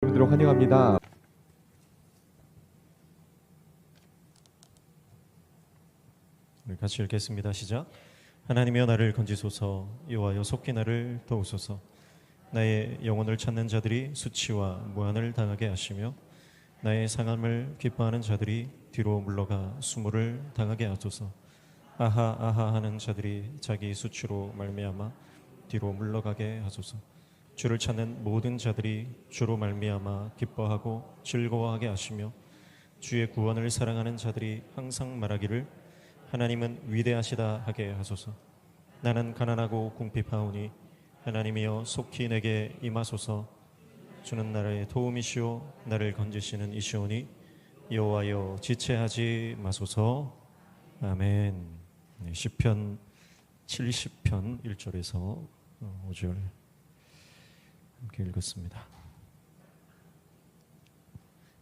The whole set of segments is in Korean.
여러분들을 환영합니다. 우리 같이 읽겠습니다. 시작. 하나님이여 나를 건지소서, 여호와여 속히 나를 도우소서. 나의 영혼을 찾는 자들이 수치와 무한을 당하게 하시며 나의 상함을 기뻐하는 자들이 뒤로 물러가 수모를 당하게 하소서. 아하 아하 하는 자들이 자기 수치로 말미암아 뒤로 물러가게 하소서. 주를 찾는 모든 자들이 주로 말미암아 기뻐하고 즐거워하게 하시며 주의 구원을 사랑하는 자들이 항상 말하기를 하나님은 위대하시다 하게 하소서. 나는 가난하고 궁핍하오니 하나님이여 속히 내게 임하소서. 주는 나의 도움이시오 나를 건지시는 이시오니 여호와여 지체하지 마소서. 아멘. 시편 70편 1절에서 5절 함께 읽었습니다.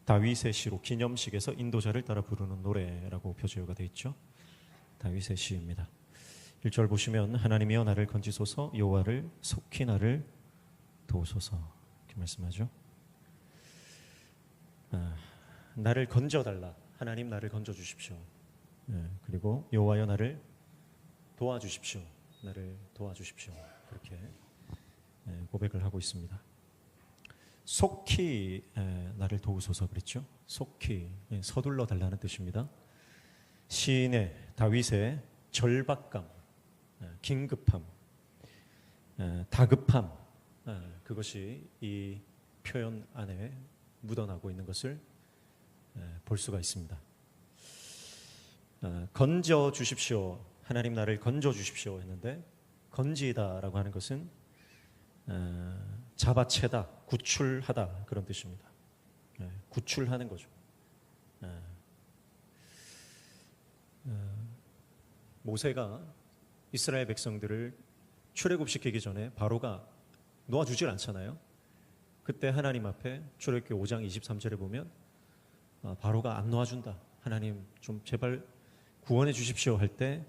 다윗의 시로 기념식에서 인도자를 따라 부르는 노래라고 표제가 되어 있죠. 다윗의 시입니다. 1절 보시면 하나님이여 나를 건지소서, 여호와를 속히 나를 도우소서 이렇게 말씀하죠. 나를 건져달라. 하나님 나를 건져주십시오. 그리고 여호와여 나를 도와주십시오. 나를 도와주십시오. 그렇게 고백을 하고 있습니다. 속히 나를 도우소서 그랬죠. 속히 서둘러 달라는 뜻입니다. 시인의 다윗의 절박감, 긴급함, 다급함, 그것이 이 표현 안에 묻어나고 있는 것을 볼 수가 있습니다. 건져 주십시오. 하나님 나를 건져 주십시오 했는데 건지다라고 하는 것은 잡아채다, 구출하다 그런 뜻입니다. 구출하는 거죠. 모세가 이스라엘 백성들을 출애굽시키기 전에 바로가 놓아주질 않잖아요. 그때 하나님 앞에 출애굽기 5장 23절에 보면 바로가 안 놓아준다. 하나님 좀 제발 구원해 주십시오 할 때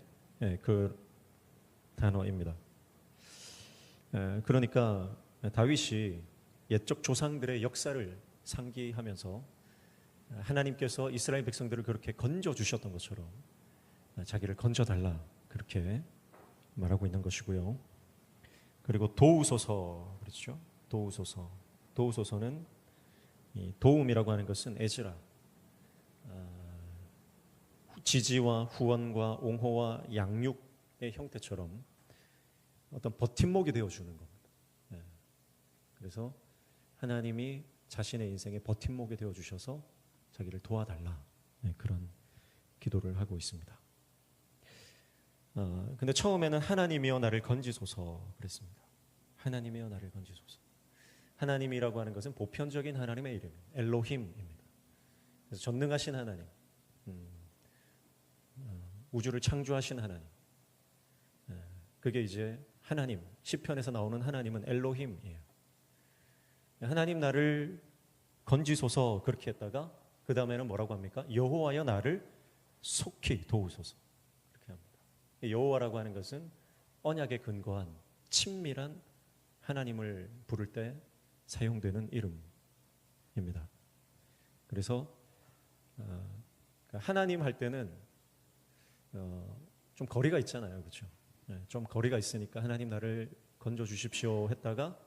그 단어입니다. 그러니까 다윗이 옛적 조상들의 역사를 상기하면서 하나님께서 이스라엘 백성들을 그렇게 건져 주셨던 것처럼 자기를 건져달라 그렇게 말하고 있는 것이고요. 그리고 도우소서 그렇죠. 도우소서. 도우소서는 이 도움이라고 하는 것은 에즈라, 지지와 후원과 옹호와 양육의 형태처럼 어떤 버팀목이 되어주는 겁니다. 그래서 하나님이 자신의 인생의 버팀목이 되어주셔서 자기를 도와달라 그런 기도를 하고 있습니다. 근데 처음에는 하나님이여 나를 건지소서 그랬습니다. 하나님이여 나를 건지소서. 하나님이라고 하는 것은 보편적인 하나님의 이름이에요. 엘로힘입니다. 그래서 전능하신 하나님, 우주를 창조하신 하나님. 그게 이제 하나님, 시편에서 나오는 하나님은 엘로힘이에요. 하나님 나를 건지소서 그렇게 했다가 그 다음에는 뭐라고 합니까? 여호와여 나를 속히 도우소서 그렇게 합니다. 여호와라고 하는 것은 언약에 근거한 친밀한 하나님을 부를 때 사용되는 이름입니다. 그래서 하나님 할 때는 좀 거리가 있잖아요, 그렇죠? 좀 거리가 있으니까 하나님 나를 건져 주십시오 했다가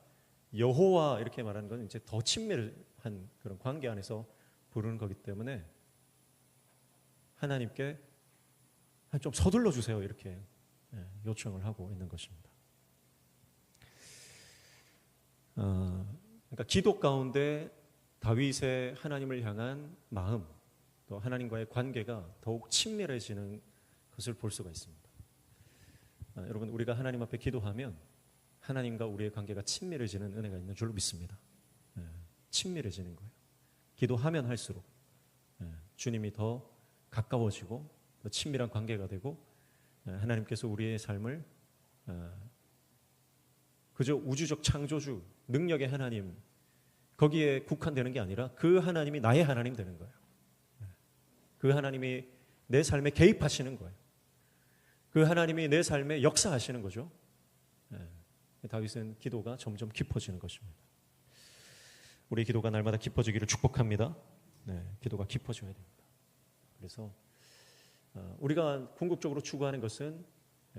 여호와 이렇게 말하는 건 이제 더 친밀한 그런 관계 안에서 부르는 거기 때문에 하나님께 좀 서둘러 주세요 이렇게 요청을 하고 있는 것입니다. 그러니까 기도 가운데 다윗의 하나님을 향한 마음 또 하나님과의 관계가 더욱 친밀해지는 것을 볼 수가 있습니다. 여러분 우리가 하나님 앞에 기도하면 하나님과 우리의 관계가 친밀해지는 은혜가 있는 줄로 믿습니다. 친밀해지는 거예요. 기도하면 할수록 주님이 더 가까워지고 더 친밀한 관계가 되고 하나님께서 우리의 삶을 그저 우주적 창조주 능력의 하나님 거기에 국한되는 게 아니라 그 하나님이 나의 하나님 되는 거예요. 그 하나님이 내 삶에 개입하시는 거예요. 그 하나님이 내 삶에 역사하시는 거죠. 다윗은 기도가 점점 깊어지는 것입니다. 우리 기도가 날마다 깊어지기를 축복합니다. 네, 기도가 깊어져야 됩니다. 그래서 우리가 궁극적으로 추구하는 것은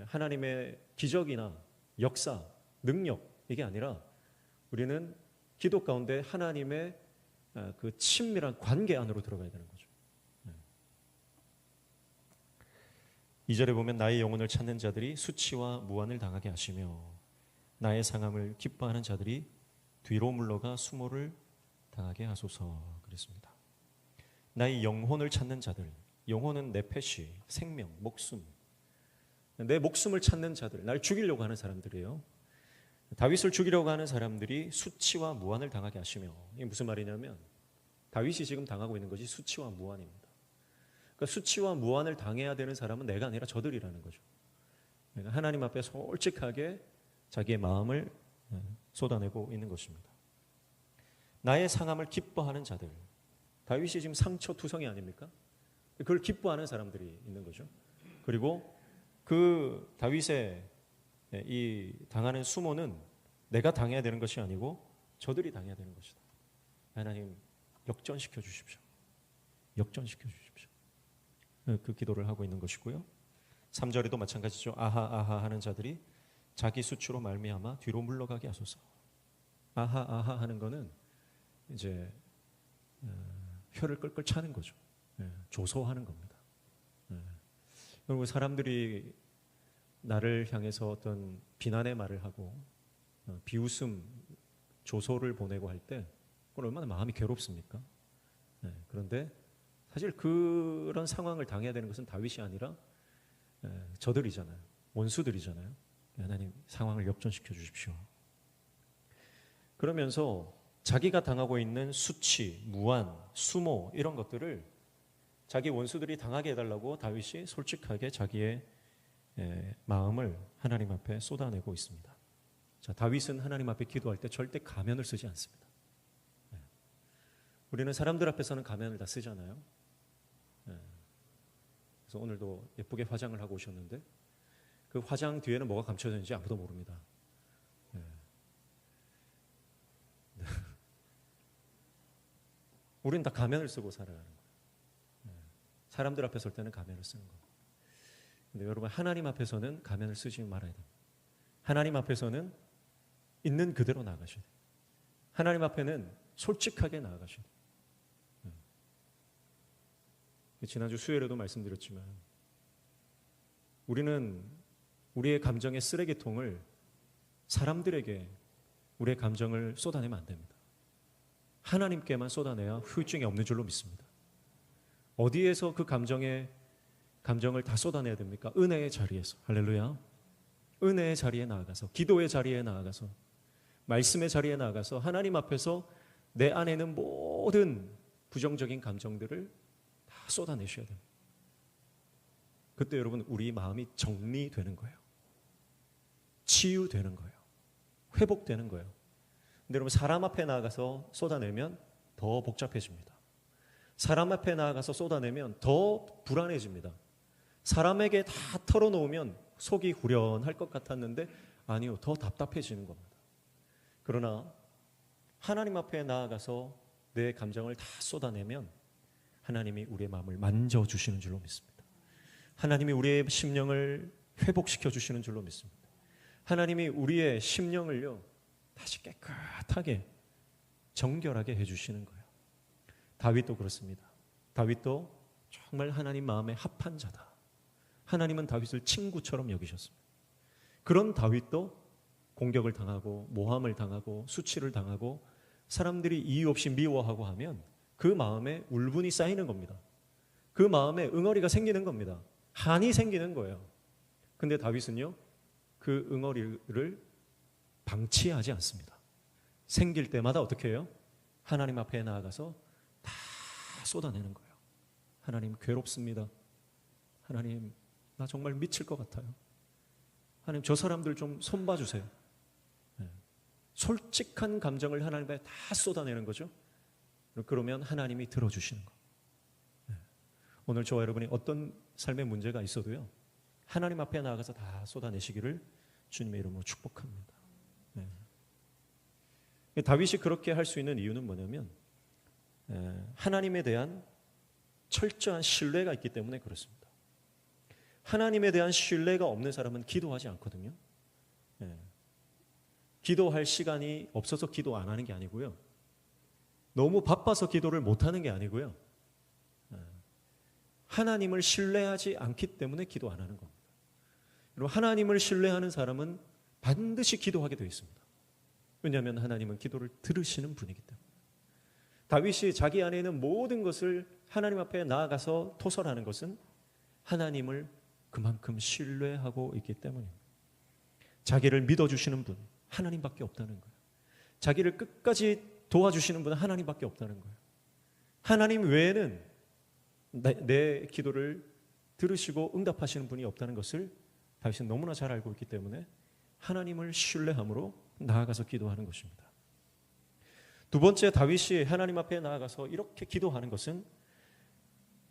하나님의 기적이나 역사, 능력 이게 아니라 우리는 기도 가운데 하나님의 그 친밀한 관계 안으로 들어가야 되는 거죠. 2절에 보면 나의 영혼을 찾는 자들이 수치와 무한을 당하게 하시며 나의 상함을 기뻐하는 자들이 뒤로 물러가 수모를 당하게 하소서 그랬습니다. 나의 영혼을 찾는 자들, 영혼은 네페시, 생명, 목숨, 내 목숨을 찾는 자들, 날 죽이려고 하는 사람들이에요. 다윗을 죽이려고 하는 사람들이 수치와 무한을 당하게 하시며, 이게 무슨 말이냐면 다윗이 지금 당하고 있는 것이 수치와 무한입니다. 그러니까 수치와 무한을 당해야 되는 사람은 내가 아니라 저들이라는 거죠. 그러니까 하나님 앞에 솔직하게 자기의 마음을 쏟아내고 있는 것입니다. 나의 상함을 기뻐하는 자들, 다윗이 지금 상처투성이 아닙니까? 그걸 기뻐하는 사람들이 있는 거죠. 그리고 그 다윗의 이 당하는 수모는 내가 당해야 되는 것이 아니고 저들이 당해야 되는 것이다. 하나님 역전시켜 주십시오. 역전시켜 주십시오. 그 기도를 하고 있는 것이고요. 3절에도 마찬가지죠. 아하 아하 하는 자들이 자기 수치로 말미암아 뒤로 물러가게 하소서. 아하 아하 하는 거는 이제 혀를 끌끌 차는 거죠. 조소하는 겁니다. 그리고 사람들이 나를 향해서 어떤 비난의 말을 하고 비웃음, 조소를 보내고 할 때 그건 얼마나 마음이 괴롭습니까? 그런데 사실 그런 상황을 당해야 되는 것은 다윗이 아니라 저들이잖아요. 원수들이잖아요. 하나님 상황을 역전시켜 주십시오. 그러면서 자기가 당하고 있는 수치, 무한, 수모 이런 것들을 자기 원수들이 당하게 해달라고 다윗이 솔직하게 자기의 마음을 하나님 앞에 쏟아내고 있습니다. 자, 다윗은 하나님 앞에 기도할 때 절대 가면을 쓰지 않습니다. 우리는 사람들 앞에서는 가면을 다 쓰잖아요. 그래서 오늘도 예쁘게 화장을 하고 오셨는데 그 화장 뒤에는 뭐가 감춰져 있는지 아무도 모릅니다. 우리는 다 가면을 쓰고 살아가는 거예요. 사람들 앞에 설 때는 가면을 쓰는 거예요. 근데 여러분 하나님 앞에서는 가면을 쓰지 말아야 됩니다. 하나님 앞에서는 있는 그대로 나아가셔야 돼요. 하나님 앞에는 솔직하게 나아가셔야 돼요. 지난주 수요일에도 말씀드렸지만 우리는 우리의 감정의 쓰레기통을 사람들에게 우리의 감정을 쏟아내면 안 됩니다. 하나님께만 쏟아내야 후유증이 없는 줄로 믿습니다. 어디에서 그 감정을 다 쏟아내야 됩니까? 은혜의 자리에서. 할렐루야. 은혜의 자리에 나아가서, 기도의 자리에 나아가서, 말씀의 자리에 나아가서 하나님 앞에서 내 안에 있는 모든 부정적인 감정들을 다 쏟아내셔야 됩니다. 그때 여러분 우리 마음이 정리되는 거예요. 치유되는 거예요. 회복되는 거예요. 근데 여러분 사람 앞에 나아가서 쏟아내면 더 복잡해집니다. 사람 앞에 나아가서 쏟아내면 더 불안해집니다. 사람에게 다 털어놓으면 속이 후련할 것 같았는데 아니요, 더 답답해지는 겁니다. 그러나 하나님 앞에 나아가서 내 감정을 다 쏟아내면 하나님이 우리의 마음을 만져주시는 줄로 믿습니다. 하나님이 우리의 심령을 회복시켜 주시는 줄로 믿습니다. 하나님이 우리의 심령을요 다시 깨끗하게 정결하게 해주시는 거예요. 다윗도 그렇습니다. 다윗도 정말 하나님 마음에 합한 자다. 하나님은 다윗을 친구처럼 여기셨습니다. 그런 다윗도 공격을 당하고 모함을 당하고 수치를 당하고 사람들이 이유 없이 미워하고 하면 그 마음에 울분이 쌓이는 겁니다. 그 마음에 응어리가 생기는 겁니다. 한이 생기는 거예요. 근데 다윗은요 그 응어리를 방치하지 않습니다. 생길 때마다 어떻게 해요? 하나님 앞에 나아가서 다 쏟아내는 거예요. 하나님 괴롭습니다. 하나님 나 정말 미칠 것 같아요. 하나님 저 사람들 좀 손봐 주세요. 솔직한 감정을 하나님 앞에 다 쏟아내는 거죠. 그러면 하나님이 들어주시는 거. 오늘 저와 여러분이 어떤 삶의 문제가 있어도요 하나님 앞에 나아가서 다 쏟아내시기를 주님의 이름으로 축복합니다. 다윗이 그렇게 할 수 있는 이유는 뭐냐면 하나님에 대한 철저한 신뢰가 있기 때문에 그렇습니다. 하나님에 대한 신뢰가 없는 사람은 기도하지 않거든요. 기도할 시간이 없어서 기도 안 하는 게 아니고요. 너무 바빠서 기도를 못 하는 게 아니고요. 하나님을 신뢰하지 않기 때문에 기도 안 하는 겁니다. 여러분, 하나님을 신뢰하는 사람은 반드시 기도하게 되어 있습니다. 왜냐하면 하나님은 기도를 들으시는 분이기 때문에. 다윗이 자기 안에 있는 모든 것을 하나님 앞에 나아가서 토설하는 것은 하나님을 그만큼 신뢰하고 있기 때문입니다. 자기를 믿어주시는 분, 하나님밖에 없다는 거예요. 자기를 끝까지 도와주시는 분은 하나님밖에 없다는 거예요. 하나님 외에는 내 기도를 들으시고 응답하시는 분이 없다는 것을 다윗은 너무나 잘 알고 있기 때문에 하나님을 신뢰함으로 나아가서 기도하는 것입니다. 두 번째, 다윗이 하나님 앞에 나아가서 이렇게 기도하는 것은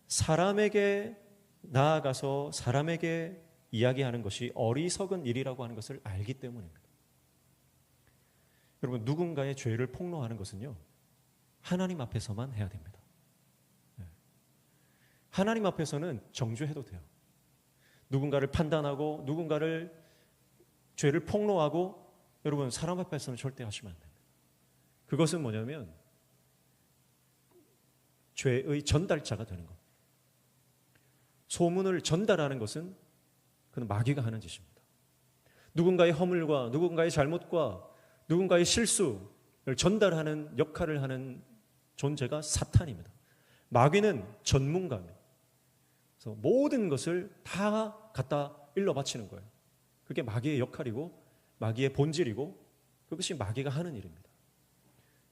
사람에게 나아가서 사람에게 이야기하는 것이 어리석은 일이라고 하는 것을 알기 때문입니다. 여러분, 누군가의 죄를 폭로하는 것은요, 하나님 앞에서만 해야 됩니다. 하나님 앞에서는 정죄해도 돼요. 누군가를 판단하고 누군가를 죄를 폭로하고 여러분, 사람 앞에서는 절대 하시면 안 됩니다. 그것은 뭐냐면 죄의 전달자가 되는 겁니다. 소문을 전달하는 것은 그는 마귀가 하는 짓입니다. 누군가의 허물과 누군가의 잘못과 누군가의 실수를 전달하는 역할을 하는 존재가 사탄입니다. 마귀는 전문가입니다. 그래서 모든 것을 다 갖다 일러 바치는 거예요. 그게 마귀의 역할이고 마귀의 본질이고 그것이 마귀가 하는 일입니다.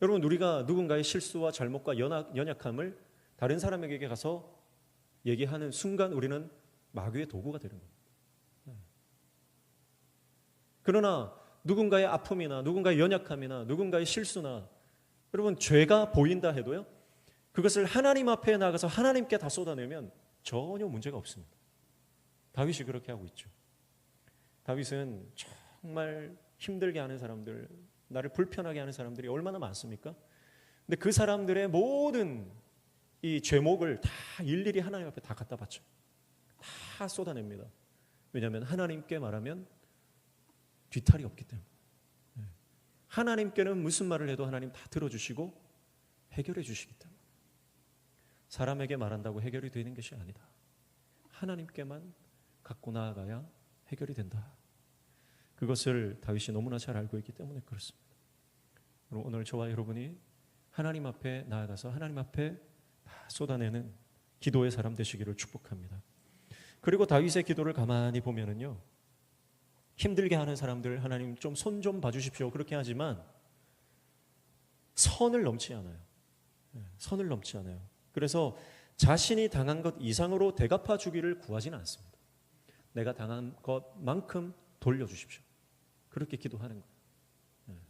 여러분, 우리가 누군가의 실수와 잘못과 연약함을 다른 사람에게 가서 얘기하는 순간 우리는 마귀의 도구가 되는 겁니다. 그러나 누군가의 아픔이나 누군가의 연약함이나 누군가의 실수나 여러분, 죄가 보인다 해도요, 그것을 하나님 앞에 나가서 하나님께 다 쏟아내면 전혀 문제가 없습니다. 다윗이 그렇게 하고 있죠. 다윗은 정말 힘들게 하는 사람들, 나를 불편하게 하는 사람들이 얼마나 많습니까? 근데 그 사람들의 모든 이 죄목을 다 일일이 하나님 앞에 다 갖다 바쳐요. 다 쏟아냅니다. 왜냐하면 하나님께 말하면 뒤탈이 없기 때문에. 하나님께는 무슨 말을 해도 하나님 다 들어주시고 해결해 주시기 때문에. 사람에게 말한다고 해결이 되는 것이 아니다. 하나님께만 갖고 나아가야 해결이 된다. 그것을 다윗이 너무나 잘 알고 있기 때문에 그렇습니다. 오늘 저와 여러분이 하나님 앞에 나아가서 하나님 앞에 다 쏟아내는 기도의 사람 되시기를 축복합니다. 그리고 다윗의 기도를 가만히 보면은요, 힘들게 하는 사람들 하나님 좀 손 좀 봐주십시오 그렇게 하지만 선을 넘지 않아요. 선을 넘지 않아요. 그래서 자신이 당한 것 이상으로 대갚아 주기를 구하지는 않습니다. 내가 당한 것만큼 돌려주십시오. 그렇게 기도하는 거예요.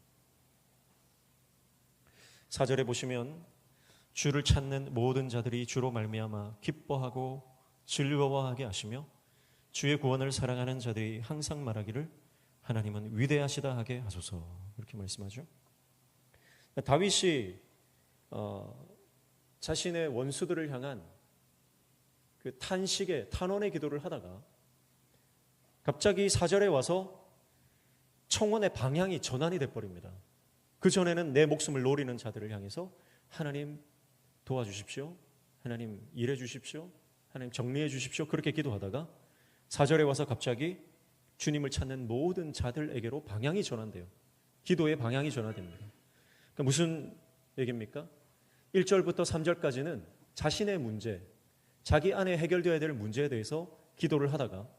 4절에 보시면 주를 찾는 모든 자들이 주로 말미암아 기뻐하고 즐거워하게 하시며 주의 구원을 사랑하는 자들이 항상 말하기를 하나님은 위대하시다 하게 하소서. 그렇게 말씀하죠. 다윗이 자신의 원수들을 향한 그 탄원의 기도를 하다가 갑자기 4절에 와서 청원의 방향이 전환이 돼버립니다. 그전에는 내 목숨을 노리는 자들을 향해서 하나님 도와주십시오, 하나님 일해 주십시오, 하나님 정리해 주십시오 그렇게 기도하다가 4절에 와서 갑자기 주님을 찾는 모든 자들에게로 방향이 전환돼요. 기도의 방향이 전환됩니다. 그러니까 무슨 얘기입니까? 1절부터 3절까지는 자신의 문제, 자기 안에 해결되어야 될 문제에 대해서 기도를 하다가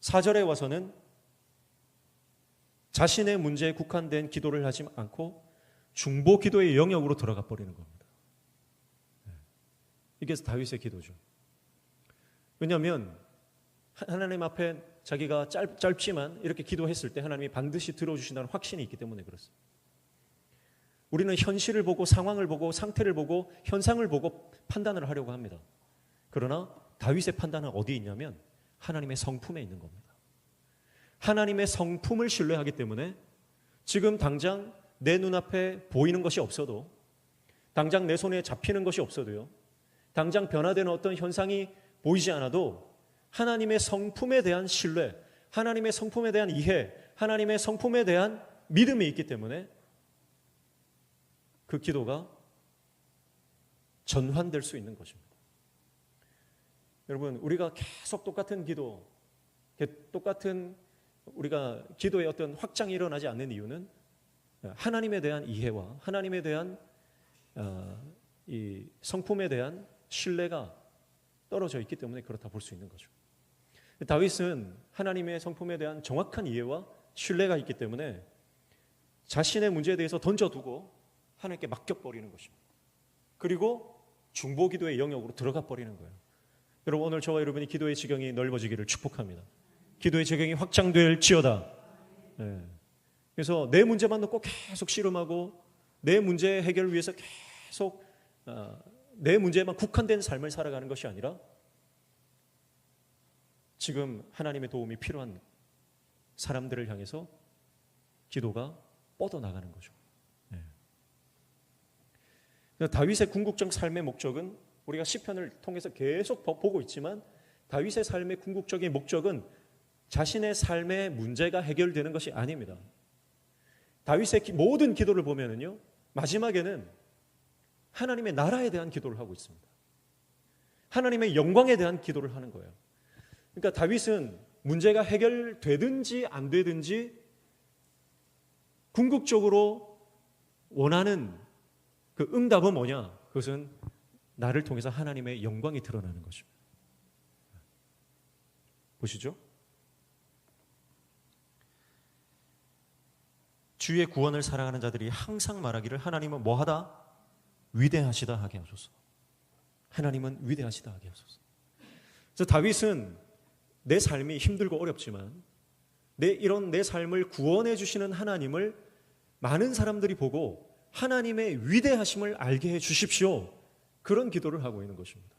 4절에 와서는 자신의 문제에 국한된 기도를 하지 않고 중보 기도의 영역으로 들어가 버리는 겁니다. 이게 다윗의 기도죠. 왜냐하면 하나님 앞에 자기가 짧지만 이렇게 기도했을 때 하나님이 반드시 들어주신다는 확신이 있기 때문에 그렇습니다. 우리는 현실을 보고 상황을 보고 상태를 보고 현상을 보고 판단을 하려고 합니다. 그러나 다윗의 판단은 어디에 있냐면 하나님의 성품에 있는 겁니다. 하나님의 성품을 신뢰하기 때문에 지금 당장 내 눈앞에 보이는 것이 없어도, 당장 내 손에 잡히는 것이 없어도요, 당장 변화되는 어떤 현상이 보이지 않아도 하나님의 성품에 대한 신뢰, 하나님의 성품에 대한 이해, 하나님의 성품에 대한 믿음이 있기 때문에 그 기도가 전환될 수 있는 것입니다. 여러분, 우리가 계속 똑같은 기도, 똑같은 우리가 기도의 어떤 확장이 일어나지 않는 이유는 하나님에 대한 이해와 하나님에 대한 이 성품에 대한 신뢰가 떨어져 있기 때문에 그렇다 볼 수 있는 거죠. 다윗은 하나님의 성품에 대한 정확한 이해와 신뢰가 있기 때문에 자신의 문제에 대해서 던져두고 하나님께 맡겨버리는 것입니다. 그리고 중보기도의 영역으로 들어가 버리는 거예요. 여러분, 오늘 저와 여러분이 기도의 지경이 넓어지기를 축복합니다. 기도의 지경이 확장될지어다. 네. 그래서 내 문제만 놓고 계속 씨름하고 내 문제 해결을 위해서 계속 내 문제에만 국한된 삶을 살아가는 것이 아니라 지금 하나님의 도움이 필요한 사람들을 향해서 기도가 뻗어나가는 거죠. 네. 다윗의 궁극적 삶의 목적은 우리가 시편을 통해서 계속 보고 있지만 다윗의 삶의 궁극적인 목적은 자신의 삶의 문제가 해결되는 것이 아닙니다. 다윗의 모든 기도를 보면은요, 마지막에는 하나님의 나라에 대한 기도를 하고 있습니다. 하나님의 영광에 대한 기도를 하는 거예요. 그러니까 다윗은 문제가 해결되든지 안 되든지 궁극적으로 원하는 그 응답은 뭐냐? 그것은 나를 통해서 하나님의 영광이 드러나는 것입니다. 보시죠. 주의 구원을 사랑하는 자들이 항상 말하기를 하나님은 뭐하다? 위대하시다 하게 하소서. 하나님은 위대하시다 하게 하소서. 그래서 다윗은 내 삶이 힘들고 어렵지만 이런 내 삶을 구원해 주시는 하나님을 많은 사람들이 보고 하나님의 위대하심을 알게 해 주십시오. 그런 기도를 하고 있는 것입니다.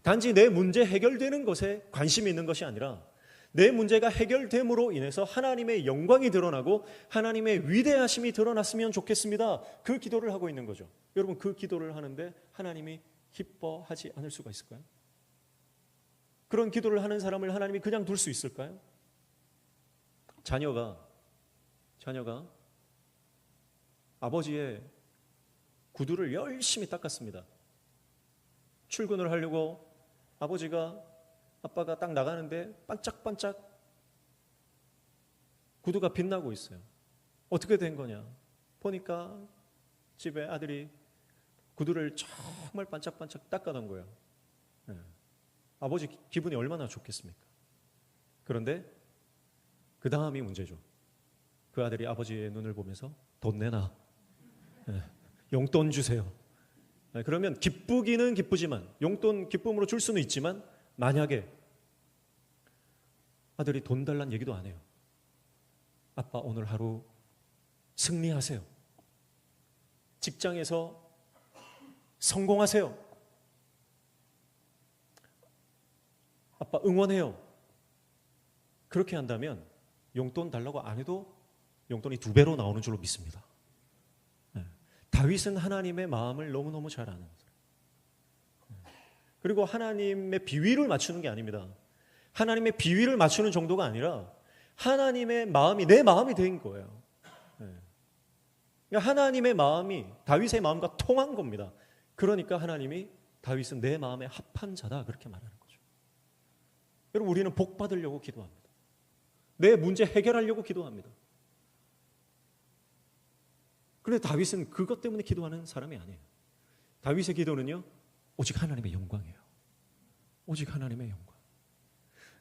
단지 내 문제 해결되는 것에 관심이 있는 것이 아니라 내 문제가 해결됨으로 인해서 하나님의 영광이 드러나고 하나님의 위대하심이 드러났으면 좋겠습니다. 그 기도를 하고 있는 거죠. 여러분, 그 기도를 하는데 하나님이 기뻐하지 않을 수가 있을까요? 그런 기도를 하는 사람을 하나님이 그냥 둘 수 있을까요? 자녀가 아버지의 구두를 열심히 닦았습니다. 출근을 하려고 아빠가 딱 나가는데 반짝반짝 구두가 빛나고 있어요. 어떻게 된 거냐? 보니까 집에 아들이 구두를 정말 반짝반짝 닦아놓은 거예요. 네. 아버지 기분이 얼마나 좋겠습니까? 그런데 그 다음이 문제죠. 그 아들이 아버지의 눈을 보면서 돈 내놔. 네. 용돈 주세요. 네. 그러면 기쁘기는 기쁘지만 용돈 기쁨으로 줄 수는 있지만 만약에 아들이 돈 달란 얘기도 안 해요. 아빠 오늘 하루 승리하세요. 직장에서 성공하세요. 아빠 응원해요. 그렇게 한다면 용돈 달라고 안 해도 용돈이 2배로 나오는 줄로 믿습니다. 네. 다윗은 하나님의 마음을 너무너무 잘 아는 거예요. 그리고 하나님의 비위를 맞추는 게 아닙니다. 하나님의 비위를 맞추는 정도가 아니라 하나님의 마음이 내 마음이 된 거예요. 네. 그러니까 하나님의 마음이 다윗의 마음과 통한 겁니다. 그러니까 하나님이 다윗은 내 마음에 합한 자다 그렇게 말하는 거죠. 여러분, 우리는 복 받으려고 기도합니다. 내 문제 해결하려고 기도합니다. 그런데 다윗은 그것 때문에 기도하는 사람이 아니에요. 다윗의 기도는요, 오직 하나님의 영광이에요. 오직 하나님의 영광.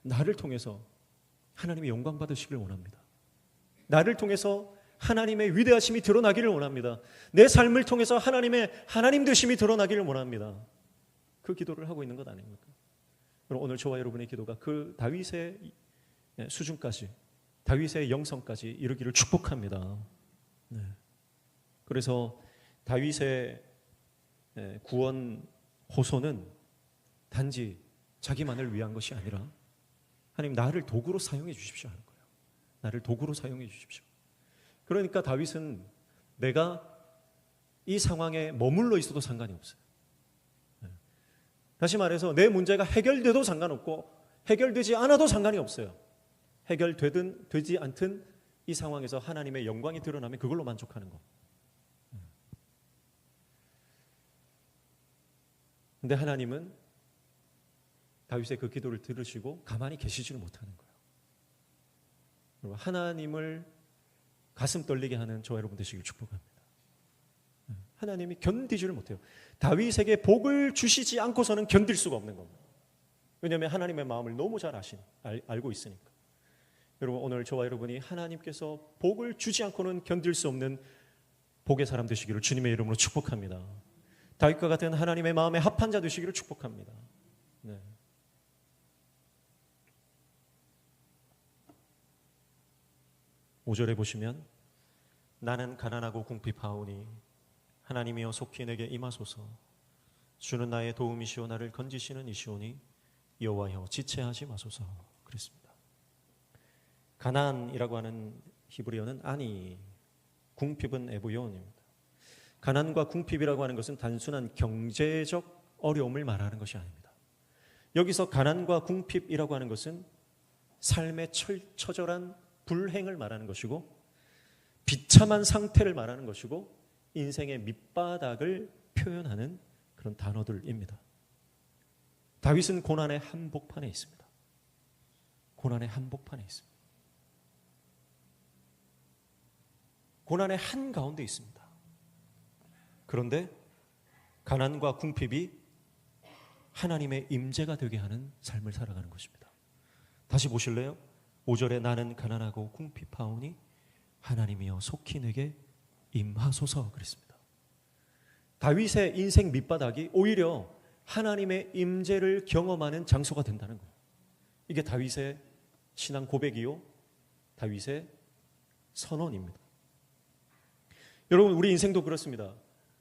나를 통해서 하나님의 영광 받으시길 원합니다. 나를 통해서 하나님의 위대하심이 드러나기를 원합니다. 내 삶을 통해서 하나님 되심이 드러나기를 원합니다. 그 기도를 하고 있는 것 아닙니까? 그럼 오늘 저와 여러분의 기도가 그 다윗의 수준까지, 다윗의 영성까지 이르기를 축복합니다. 네. 그래서 다윗의 구원 호소는 단지 자기만을 위한 것이 아니라 하나님 나를 도구로 사용해 주십시오 하는 거예요. 나를 도구로 사용해 주십시오. 그러니까 다윗은 내가 이 상황에 머물러 있어도 상관이 없어요. 다시 말해서 내 문제가 해결돼도 상관없고 해결되지 않아도 상관이 없어요. 해결되든 되지 않든 이 상황에서 하나님의 영광이 드러나면 그걸로 만족하는 거. 근데 하나님은 다윗의 그 기도를 들으시고 가만히 계시지를 못하는 거예요. 하나님을 가슴 떨리게 하는 저와 여러분 되시길 축복합니다. 하나님이 견디지를 못해요. 다윗에게 복을 주시지 않고서는 견딜 수가 없는 겁니다. 왜냐하면 하나님의 마음을 너무 잘 알고 있으니까. 여러분, 오늘 저와 여러분이 하나님께서 복을 주지 않고는 견딜 수 없는 복의 사람 되시기를 주님의 이름으로 축복합니다. 다윗과 같은 하나님의 마음에 합한 자 되시기를 축복합니다. 네. (5절에) 보시면 나는 가난하고 궁핍하오니 하나님이여 속히 내게 임하소서. 주는 나의 도움이시오 나를 건지시는 이시오니 여호와여 지체하지 마소서. 그랬습니다. 가난이라고 하는 히브리어는 아니, 궁핍은 에브요온입니다. 가난과 궁핍이라고 하는 것은 단순한 경제적 어려움을 말하는 것이 아닙니다. 여기서 가난과 궁핍이라고 하는 것은 삶의 처절한 불행을 말하는 것이고 비참한 상태를 말하는 것이고 인생의 밑바닥을 표현하는 그런 단어들입니다. 다윗은 고난의 한복판에 있습니다. 고난의 한복판에 있습니다. 고난의 한가운데 있습니다. 그런데 가난과 궁핍이 하나님의 임재가 되게 하는 삶을 살아가는 것입니다. 다시 보실래요? 5절에 나는 가난하고 궁핍하오니 하나님이여 속히 내게 임하소서 그랬습니다. 다윗의 인생 밑바닥이 오히려 하나님의 임재를 경험하는 장소가 된다는 거예요. 이게 다윗의 신앙 고백이요, 다윗의 선언입니다. 여러분, 우리 인생도 그렇습니다.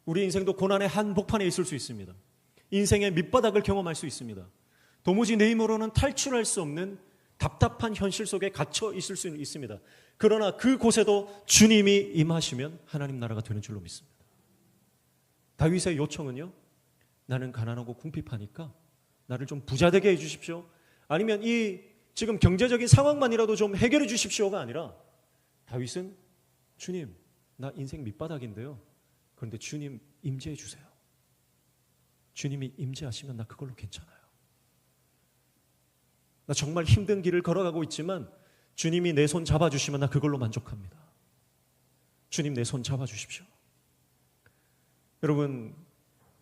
우리 인생도 고난의 한복판에 있을 수 있습니다. 인생의 밑바닥을 경험할 수 있습니다. 도무지 내 힘으로는 탈출할 수 없는 답답한 현실 속에 갇혀 있을 수 있습니다. 그러나 그곳에도 주님이 임하시면 하나님 나라가 되는 줄로 믿습니다. 다윗의 요청은요, 나는 가난하고 궁핍하니까 나를 좀 부자되게 해주십시오. 아니면 이 지금 경제적인 상황만이라도 좀 해결해 주십시오가 아니라 다윗은 주님, 나 인생 밑바닥인데요. 그런데 주님 임재해 주세요. 주님이 임재하시면 나 그걸로 괜찮아요. 나 정말 힘든 길을 걸어가고 있지만 주님이 내 손 잡아주시면 나 그걸로 만족합니다. 주님 내 손 잡아주십시오. 여러분,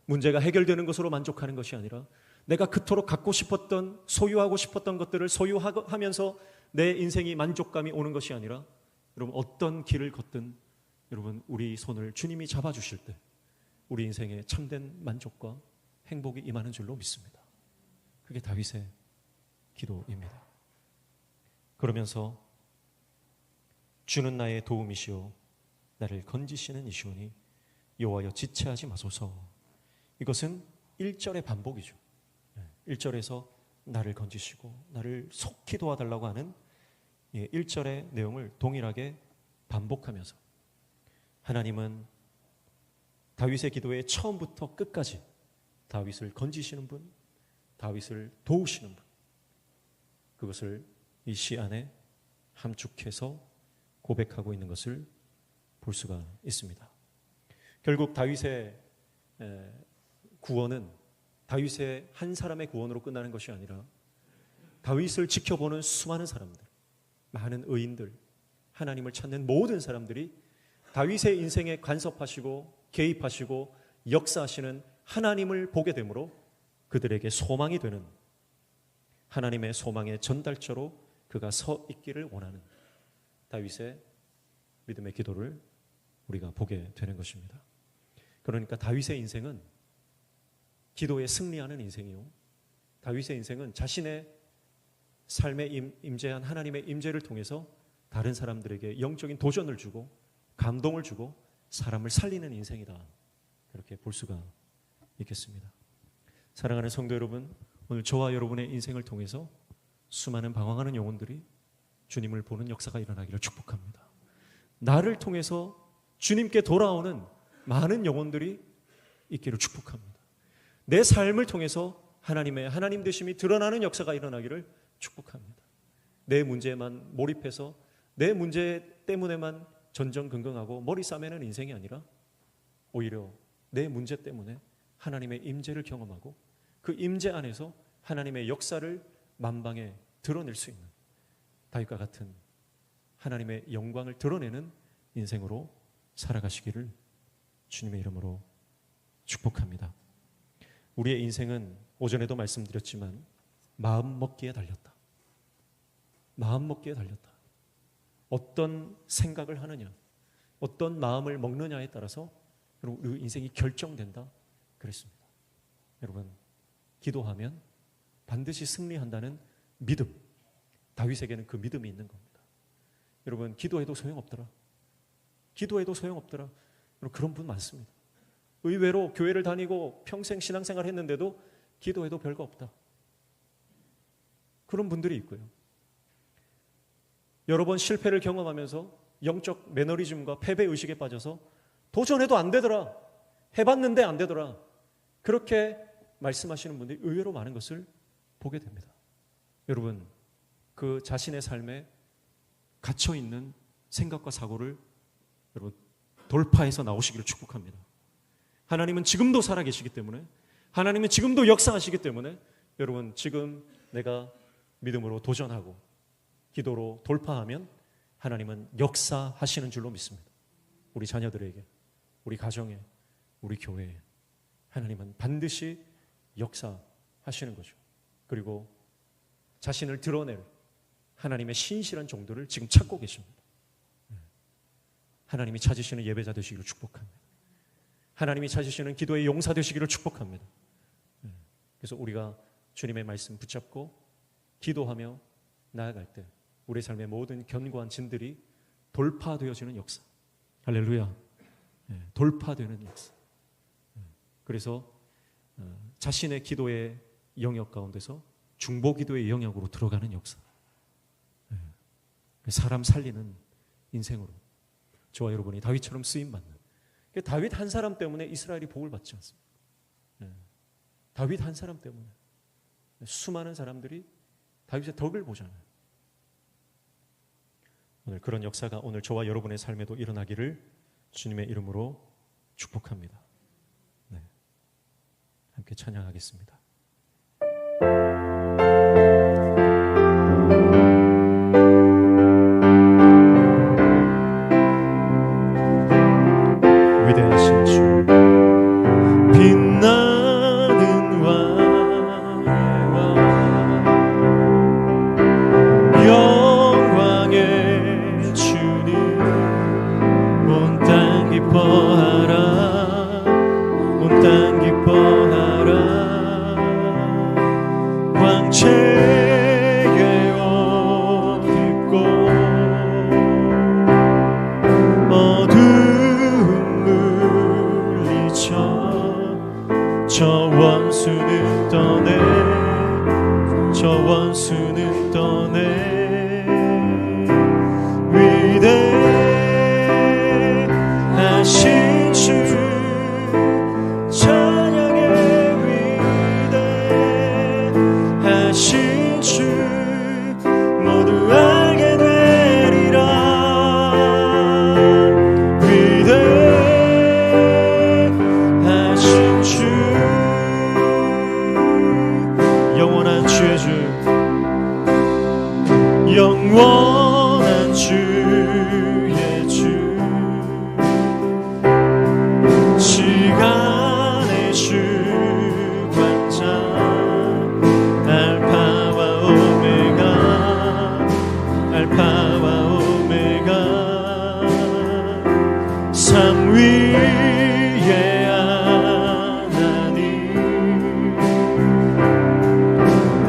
문제가 해결되는 것으로 만족하는 것이 아니라 내가 그토록 갖고 싶었던, 소유하고 싶었던 것들을 소유하면서 내 인생이 만족감이 오는 것이 아니라 여러분, 어떤 길을 걷든 여러분, 우리 손을 주님이 잡아주실 때 우리 인생에 참된 만족과 행복이 임하는 줄로 믿습니다. 그게 다윗의 기도입니다. 그러면서 주는 나의 도움이시오 나를 건지시는 이시오니 여호와여 지체하지 마소서. 이것은 1절의 반복이죠. 1절에서 나를 건지시고 나를 속히 도와달라고 하는 1절의 내용을 동일하게 반복하면서 하나님은 다윗의 기도의 처음부터 끝까지 다윗을 건지시는 분, 다윗을 도우시는 분, 그것을 이 시 안에 함축해서 고백하고 있는 것을 볼 수가 있습니다. 결국 다윗의 구원은 다윗의 한 사람의 구원으로 끝나는 것이 아니라 다윗을 지켜보는 수많은 사람들, 많은 의인들, 하나님을 찾는 모든 사람들이 다윗의 인생에 간섭하시고 개입하시고 역사하시는 하나님을 보게 되므로 그들에게 소망이 되는, 하나님의 소망의 전달처로 그가 서 있기를 원하는 다윗의 믿음의 기도를 우리가 보게 되는 것입니다. 그러니까 다윗의 인생은 기도에 승리하는 인생이요, 다윗의 인생은 자신의 삶에 임재한 하나님의 임재를 통해서 다른 사람들에게 영적인 도전을 주고 감동을 주고 사람을 살리는 인생이다, 그렇게 볼 수가 있겠습니다. 사랑하는 성도 여러분, 오늘 저와 여러분의 인생을 통해서 수많은 방황하는 영혼들이 주님을 보는 역사가 일어나기를 축복합니다. 나를 통해서 주님께 돌아오는 많은 영혼들이 있기를 축복합니다. 내 삶을 통해서 하나님의 하나님 되심이 드러나는 역사가 일어나기를 축복합니다. 내 문제에만 몰입해서 내 문제 때문에만 전전긍긍하고 머리 싸매는 인생이 아니라 오히려 내 문제 때문에 하나님의 임재를 경험하고 그 임재 안에서 하나님의 역사를 만방에 드러낼 수 있는 다윗과 같은 하나님의 영광을 드러내는 인생으로 살아가시기를 주님의 이름으로 축복합니다. 우리의 인생은 오전에도 말씀드렸지만 마음 먹기에 달렸다. 마음 먹기에 달렸다. 어떤 생각을 하느냐, 어떤 마음을 먹느냐에 따라서 우리 인생이 결정된다 그랬습니다. 여러분, 기도하면 반드시 승리한다는 믿음, 다윗에게는 그 믿음이 있는 겁니다. 여러분, 기도해도 소용없더라. 기도해도 소용없더라. 여러분, 그런 분 많습니다. 의외로 교회를 다니고 평생 신앙생활 했는데도 기도해도 별거 없다. 그런 분들이 있고요. 여러 번 실패를 경험하면서 영적 매너리즘과 패배의식에 빠져서 도전해도 안 되더라. 해봤는데 안 되더라. 그렇게 말씀하시는 분들이 의외로 많은 것을 보게 됩니다. 여러분, 그 자신의 삶에 갇혀있는 생각과 사고를 여러분 돌파해서 나오시기를 축복합니다. 하나님은 지금도 살아계시기 때문에, 하나님은 지금도 역사하시기 때문에 여러분, 지금 내가 믿음으로 도전하고 기도로 돌파하면 하나님은 역사하시는 줄로 믿습니다. 우리 자녀들에게, 우리 가정에, 우리 교회에 하나님은 반드시 역사하시는 거죠. 그리고 자신을 드러낼 하나님의 신실한 종들을 지금 찾고 계십니다. 하나님이 찾으시는 예배자 되시기를 축복합니다. 하나님이 찾으시는 기도의 용사 되시기를 축복합니다. 그래서 우리가 주님의 말씀 붙잡고 기도하며 나아갈 때 우리 삶의 모든 견고한 진들이 돌파되어지는 역사. 할렐루야. 돌파되는 역사. 그래서 자신의 기도의 영역 가운데서 중보 기도의 영역으로 들어가는 역사. 사람 살리는 인생으로 저와 여러분이 다윗처럼 쓰임받는. 다윗 한 사람 때문에 이스라엘이 복을 받지 않습니다. 다윗 한 사람 때문에 수많은 사람들이 다윗의 덕을 보잖아요. 오늘 그런 역사가 오늘 저와 여러분의 삶에도 일어나기를 주님의 이름으로 축복합니다. 네. 함께 찬양하겠습니다. 위대하신 주, 빛나는 왕의 왕, 영광의 주님, 온 땅 기뻐하라, 온 땅 기뻐하라. 광채의 옷 입고 어두움 물리쳐 저 원수는 떠내, 저 원수는 떠내. 위대하신 주, 찬양의 위대하신 주, 모두 알게 되리라. 위대하신 주, 영원한 주의 주, 영원한 주의 주, 시간의 주관자, 알파와 오메가, 알파와 오메가. 상 위의 하나님,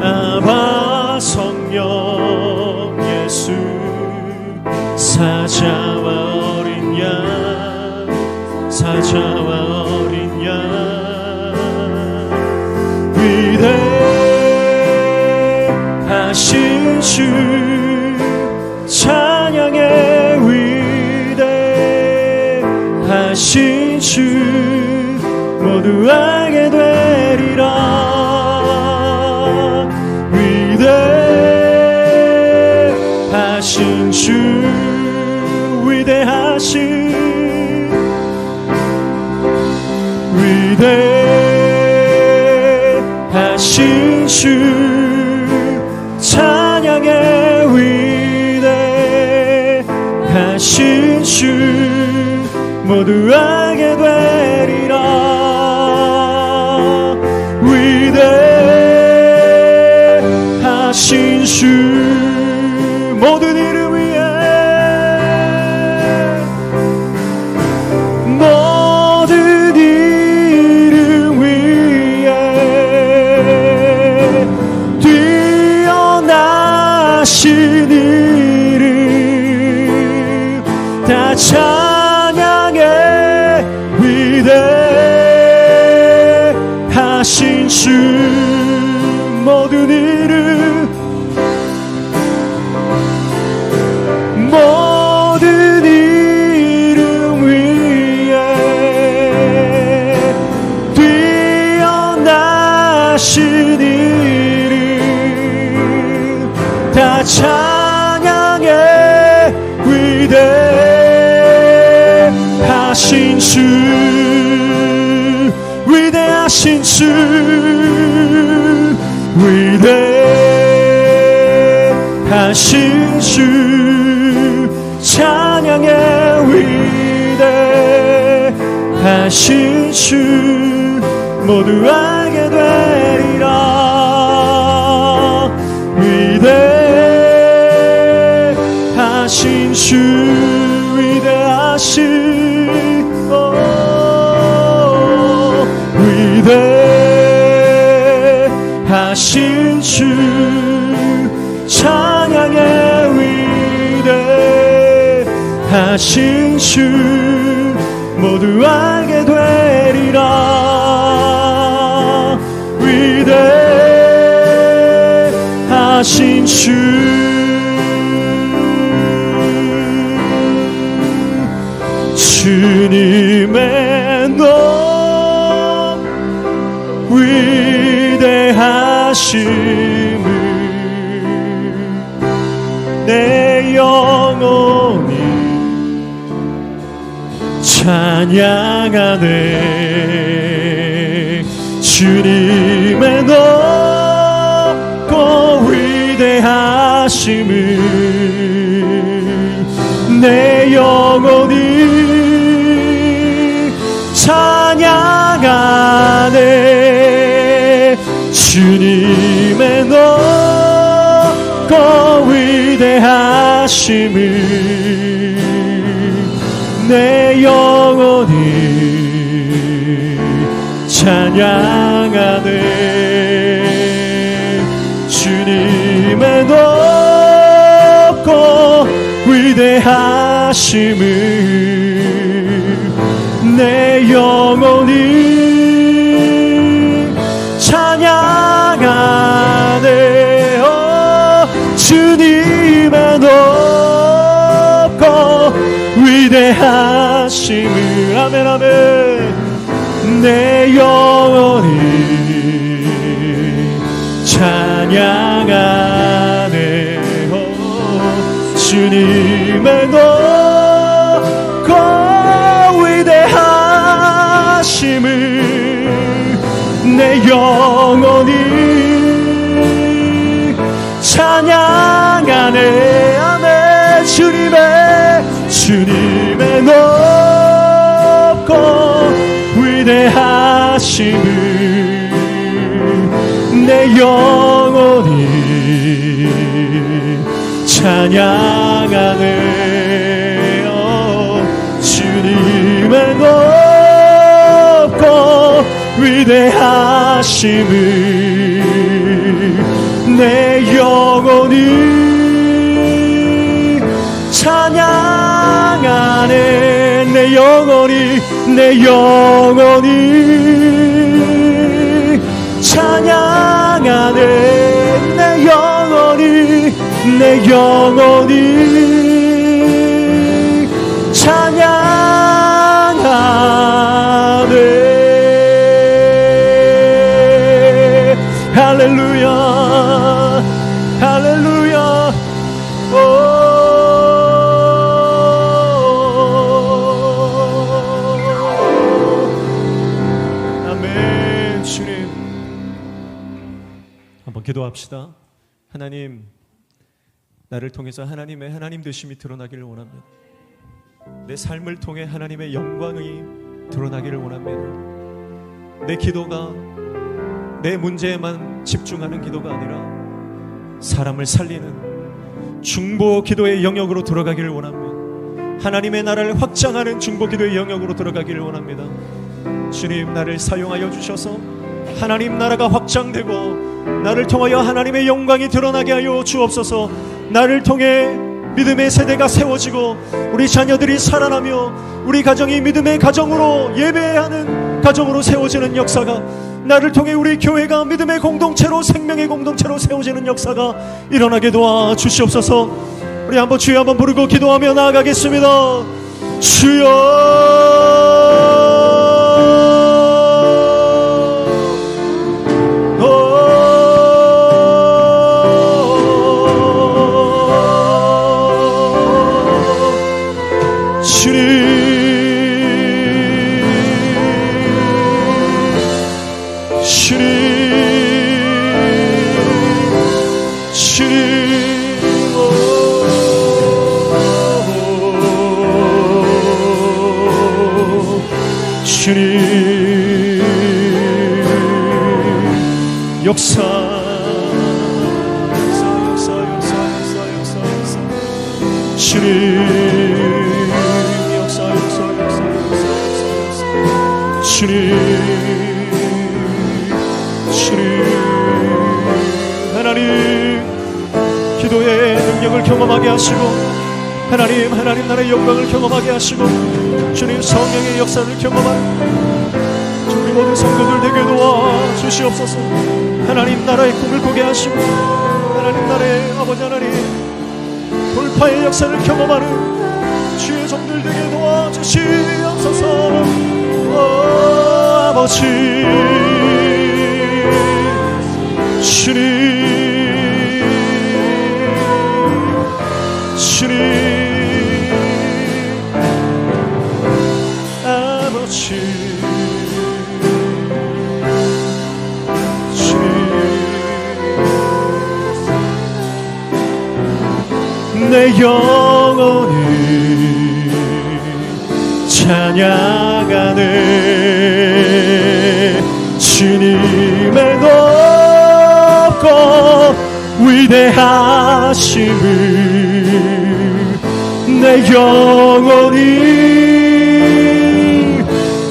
아바 성령 예수, 사자와 어린 양, 사자와 어린 양. 위대하신 주, 찬양의 주 모두 알게 되리라. 위대하신 주, 위대하신 주, 찬양의 위대하신 주 모두 알게 되리라. 위대하신 주 모든 이름 위에, 모든 이름 위에 뛰어나신 이름 다 찬양해. 위대하신 주 모든 이름, 모든 이름 위에 뛰어나신 이름 다 찬양해. 위대하신 주, 위대하신 주, 위대하신 주, 찬양의 위대하신 주 모두 알게 되리라. 위대하신 주, 위대하신 위대하신 주, 찬양의 위대하신 주 모두 알게 되리라. 위대하신 주, 주님의 너 위대하심을 내 영혼이 찬양하네. 주님의 높고 위대하심을 내 영혼이 찬양하네. 주님의 높고 위대하심을 내 영혼이 찬양하네. 주님의 높고 위대하심을 내 영혼이 찬양하네. 주님의 높고 위대하심을, 아멘 아멘, 내 영혼이 찬양하네. 주님의 높고 위대하심을 내 영혼이 찬양하네. 아멘. 주님의 높고 위대하심을 내 영혼이 찬양하네. 주님의 높고 위대하심을 내 영혼이 찬양하네. 내 영혼이 찬양하네. 내 영혼이 찬양하네. 할렐루야 할렐루야. 아멘. 주님, 한번 기도합시다. 하나님, 나를 통해서 하나님의 하나님 되심이 드러나기를 원합니다. 내 삶을 통해 하나님의 영광이 드러나기를 원합니다. 내 기도가 내 문제에만 집중하는 기도가 아니라 사람을 살리는 중보 기도의 영역으로 들어가기를 원합니다. 하나님의 나라를 확장하는 중보 기도의 영역으로 들어가기를 원합니다. 주님, 나를 사용하여 주셔서 하나님 나라가 확장되고 나를 통하여 하나님의 영광이 드러나게 하여 주옵소서. 나를 통해 믿음의 세대가 세워지고 우리 자녀들이 살아나며 우리 가정이 믿음의 가정으로 예배하는 가정으로 세워지는 역사가, 나를 통해 우리 교회가 믿음의 공동체로 생명의 공동체로 세워지는 역사가 일어나게 도와 주시옵소서. 우리 한번 주여 한번 부르고 기도하며 나아가겠습니다. 주여 주님 역사 주님 역사 주님 하나님 기도의 능력을 경험하게 하시고 하나님 나라의 영광을 경험하게 하시고 주님 성령의 역사를 경험하는 주님 모든 성도들 되게 도와 주시옵소서. 하나님 나라의 꿈을 꾸게 하시고 하나님 나라의 아버지 하나님 돌파의 역사를 경험하는 주의 종들 되게 도와 주시옵소서. 아버지 주님 아버지 내 영혼이 찬양하네 주님의 높고 위대하심을 내 영혼이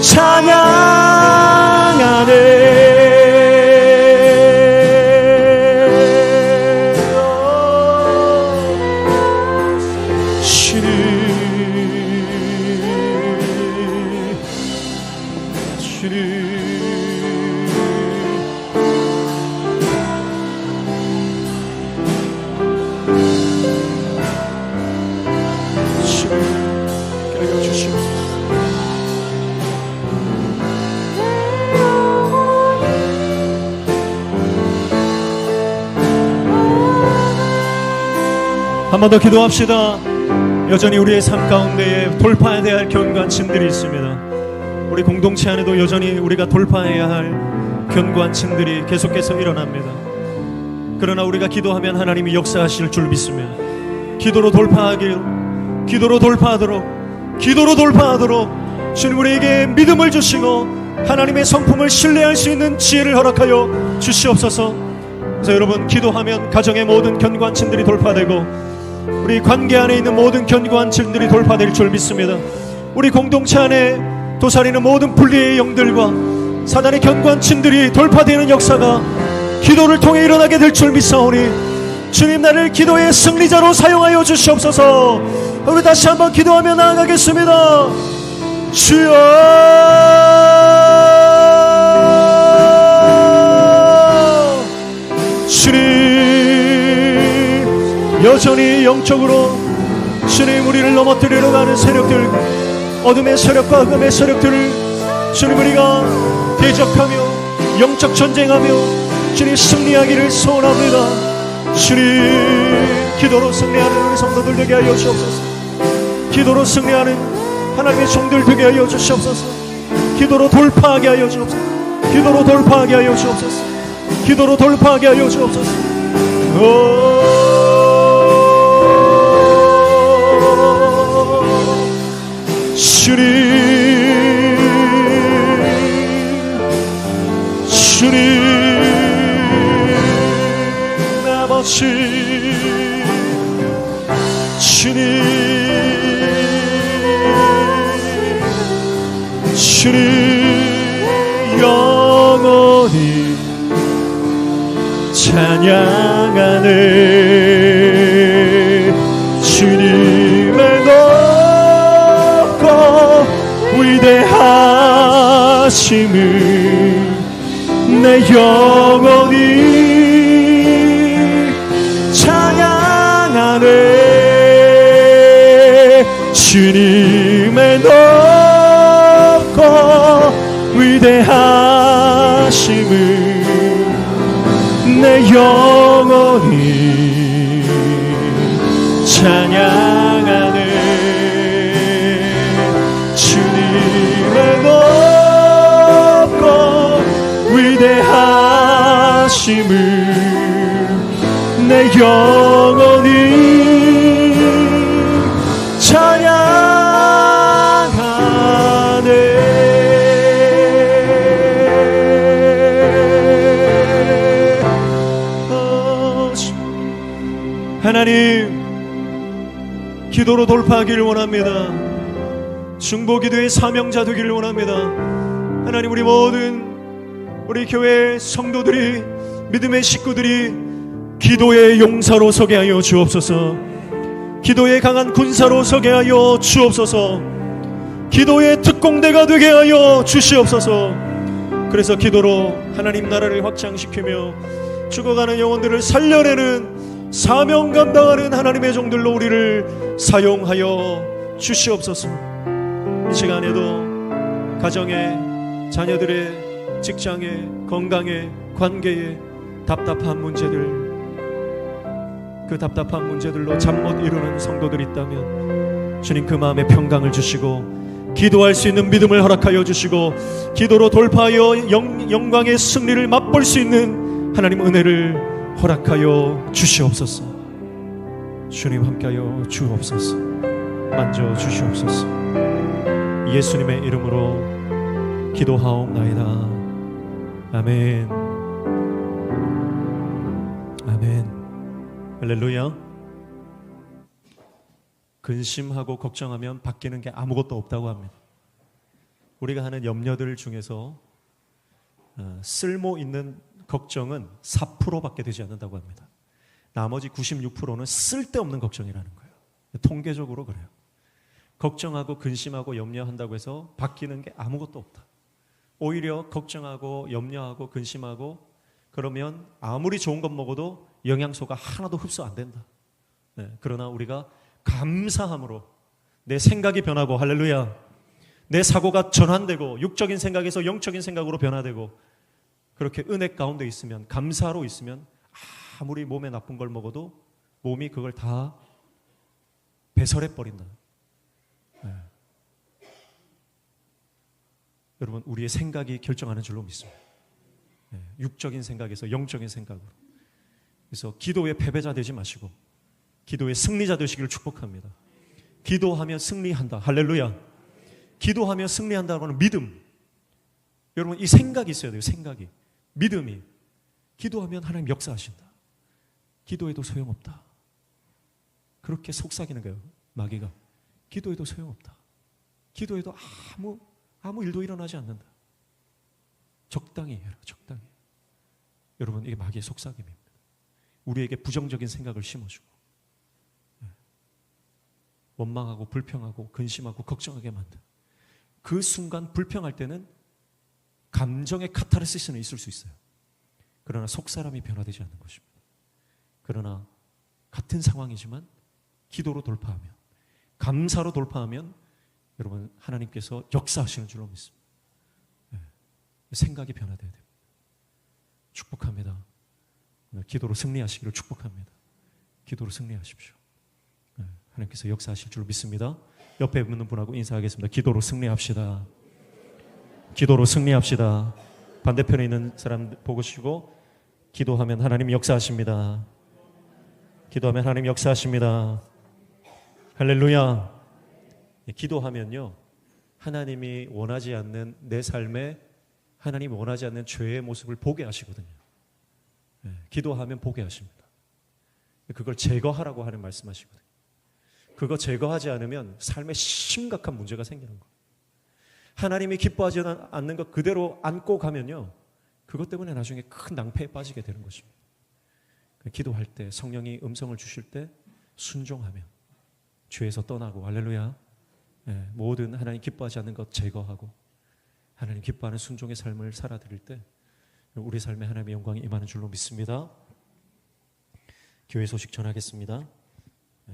찬양하네 한 번 더 기도합시다. 여전히 우리의 삶 가운데에 돌파해야 할 견고한 짐들이 있습니다. 우리 공동체 안에도 여전히 우리가 돌파해야 할 견고한 짐들이 계속해서 일어납니다. 그러나 우리가 기도하면 하나님이 역사하실 줄 믿습니다. 기도로 돌파하도록 주님 우리에게 믿음을 주시고 하나님의 성품을 신뢰할 수 있는 지혜를 허락하여 주시옵소서. 그래서 여러분 기도하면 가정의 모든 견고한 짐들이 돌파되고 우리 관계 안에 있는 모든 견고한 짐들이 돌파될 줄 믿습니다. 우리 공동체 안에 도사리는 모든 분리의 영들과 사단의 견고한 짐들이 돌파되는 역사가 기도를 통해 일어나게 될 줄 믿사오니 주님 나를 기도의 승리자로 사용하여 주시옵소서. 우리 다시 한번 기도하며 나아가겠습니다. 주여 주님 여전히 영적으로 주님 우리를 넘어뜨리러 가는 세력들 어둠의 세력과 흑암의 세력들을 주님 우리가 대적하며 영적 전쟁하며 주님 승리하기를 소원합니다. 주님 기도로 승리하는 우리 성도들 되게 하여 주옵소서. 기도로 승리하는 하나님의 종들 되게 하여 주시옵소서. 기도로 돌파하게 하여 주옵소서. 기도로 돌파하게 하여 주옵소서. 기도로 돌파하게 하여 주옵소서. 주님 아버지 주님 영원히 찬양하네. 주님의 높고 위대하심을 내 영혼이 찬양하네. 주님의 높고 위대하심을 내 영혼이 찬양하네. 주님의 높고 위대하심을 내 영혼이 찬양하네. 하나님, 기도로 돌파하기를 원합니다. 중보기도의 사명자 되기를 원합니다. 하나님, 우리 모든 우리 교회 성도들이, 믿음의 식구들이 기도의 용사로 서게 하여 주옵소서. 기도의 강한 군사로 서게 하여 주옵소서. 기도의 특공대가 되게 하여 주시옵소서. 그래서 기도로 하나님 나라를 확장시키며 죽어가는 영혼들을 살려내는 사명 감당하는 하나님의 종들로 우리를 사용하여 주시옵소서. 이 시간에도 가정에, 자녀들의, 직장에, 건강에, 관계에 답답한 문제들, 그 답답한 문제들로 잠 못 이루는 성도들이 있다면 주님 그 마음에 평강을 주시고 기도할 수 있는 믿음을 허락하여 주시고 기도로 돌파하여 영광의 승리를 맛볼 수 있는 하나님 은혜를 허락하여 주시옵소서. 주님 함께하여 주옵소서. 만져 주시옵소서. 예수님의 이름으로 기도하옵나이다. 아멘. 아멘. 할렐루야. 근심하고 걱정하면 바뀌는 게 아무것도 없다고 합니다. 우리가 하는 염려들 중에서 쓸모 있는 걱정은 4%밖에 되지 않는다고 합니다. 나머지 96%는 쓸데없는 걱정이라는 거예요. 통계적으로 그래요. 걱정하고 근심하고 염려한다고 해서 바뀌는 게 아무것도 없다. 오히려 걱정하고 염려하고 근심하고 그러면 아무리 좋은 것 먹어도 영양소가 하나도 흡수 안 된다. 그러나 우리가 감사함으로 내 생각이 변하고, 할렐루야, 내 사고가 전환되고 육적인 생각에서 영적인 생각으로 변화되고, 그렇게 은혜 가운데 있으면, 감사로 있으면 아무리 몸에 나쁜 걸 먹어도 몸이 그걸 다 배설해버린다. 여러분, 우리의 생각이 결정하는 줄로 믿습니다. 육적인 생각에서 영적인 생각으로. 그래서 기도의 패배자 되지 마시고 기도의 승리자 되시기를 축복합니다. 기도하면 승리한다. 할렐루야. 기도하면 승리한다고 하는 믿음. 여러분, 이 생각이 있어야 돼요. 생각이. 믿음이. 기도하면 하나님 역사하신다. 기도해도 소용없다. 그렇게 속삭이는 거예요. 마귀가. 기도해도 소용없다. 기도해도 아무 일도 일어나지 않는다. 적당히 해라. 적당히. 여러분, 이게 마귀의 속삭임입니다. 우리에게 부정적인 생각을 심어주고 원망하고 불평하고 근심하고 걱정하게 만든, 그 순간 불평할 때는 감정의 카타르시스는 있을 수 있어요. 그러나 속사람이 변화되지 않는 것입니다. 그러나 같은 상황이지만 기도로 돌파하면, 감사로 돌파하면 여러분, 하나님께서 역사하시는 줄로 믿습니다. 생각이 변화되어야 됩니다. 축복합니다. 기도로 승리하시기를 축복합니다. 기도로 승리하십시오. 하나님께서 역사하실 줄 믿습니다. 옆에 있는 분하고 인사하겠습니다. 기도로 승리합시다. 기도로 승리합시다. 반대편에 있는 사람 보시고 기도하면 하나님 역사하십니다. 기도하면 하나님 역사하십니다. 할렐루야. 기도하면요, 하나님이 원하지 않는 내 삶에 하나님이 원하지 않는 죄의 모습을 보게 하시거든요. 기도하면 보게 하십니다. 그걸 제거하라고 하는 말씀하시거든요. 그거 제거하지 않으면 삶에 심각한 문제가 생기는 거예요. 하나님이 기뻐하지 않는 것 그대로 안고 가면요, 그것 때문에 나중에 큰 낭패에 빠지게 되는 것입니다. 기도할 때 성령이 음성을 주실 때 순종하면 죄에서 떠나고, 할렐루야, 모든 하나님 기뻐하지 않는 것 제거하고 하나님 기뻐하는 순종의 삶을 살아드릴 때 우리 삶에 하나님의 영광이 임하는 줄로 믿습니다. 교회 소식 전하겠습니다.